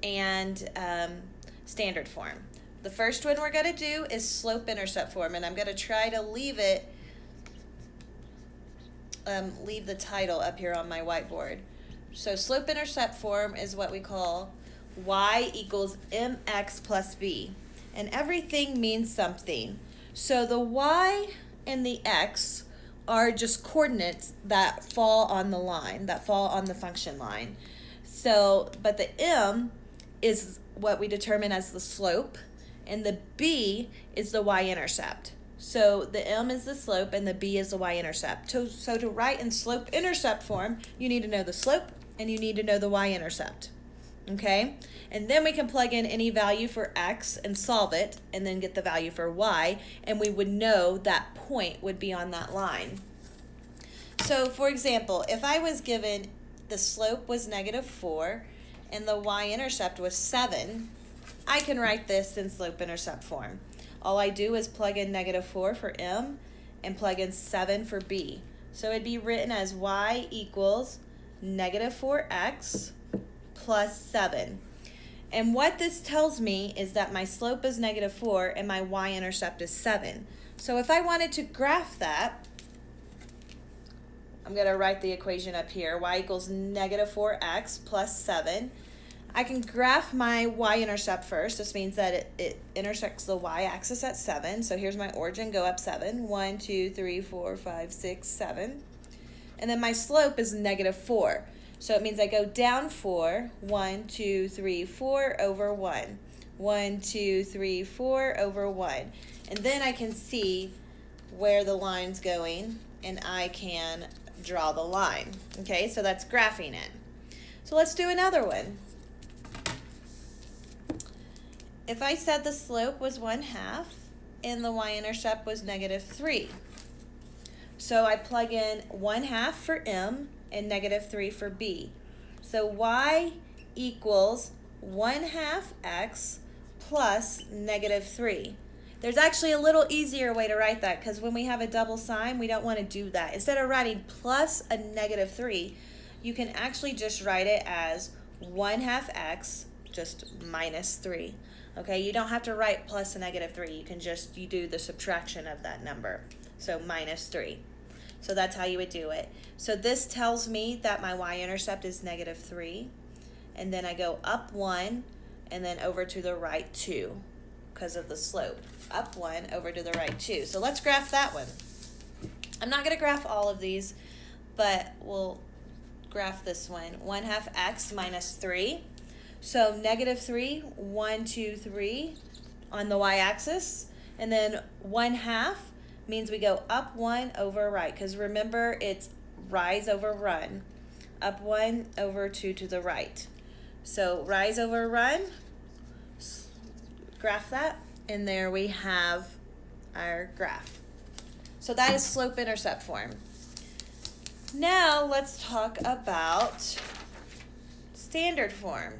and standard form. The first one we're going to do is slope-intercept form, and I'm going to try to leave the title up here on my whiteboard. So slope-intercept form is what we call y equals mx plus b, and everything means something. So the y and the x are just coordinates that fall on the line, that fall on the function line. So, but the m is what we determine as the slope, and the b is the y-intercept. So the m is the slope and the b is the y-intercept. So to write in slope-intercept form, you need to know the slope and you need to know the y-intercept. Okay? And then we can plug in any value for x and solve it, and then get the value for y, and we would know that point would be on that line. So for example, if I was given the slope was -4 and the y-intercept was 7, I can write this in slope-intercept form. All I do is plug in -4 for m and plug in 7 for b. So it'd be written as y equals -4x plus 7. And what this tells me is that my slope is -4 and my y-intercept is 7. So if I wanted to graph that, I'm going to write the equation up here. Y equals -4x plus 7. I can graph my y-intercept first. This means that it intersects the y-axis at 7. So here's my origin, go up 7. 1, 2, 3, 4, 5, 6, 7. And then my slope is -4. So it means I go down 4. 1, 2, 3, 4 over 1. 1, 2, 3, 4 over 1. And then I can see where the line's going, and I can draw the line. Okay, so that's graphing it. So let's do another one. If I said the slope was 1/2 and the y-intercept was -3, so I plug in 1/2 for m and -3 for b. So y equals 1/2 x plus -3. There's actually a little easier way to write that, because when we have a double sign, we don't want to do that. Instead of writing plus a -3, you can actually just write it as 1/2 x just -3. Okay, you don't have to write plus a -3. You can just, you do the subtraction of that number. So -3. So that's how you would do it. So this tells me that my y-intercept is -3. And then I go up 1 and then over to the right 2 because of the slope. Up 1, over to the right 2. So let's graph that one. I'm not going to graph all of these, but we'll graph this one. 1/2 x minus 3. So -3, 1, 2, 3 on the y-axis, and then 1/2 means we go up 1 over right, because remember it's rise over run. Up 1 over 2 to the right. So rise over run, graph that, and there we have our graph. So that is slope-intercept form. Now let's talk about standard form.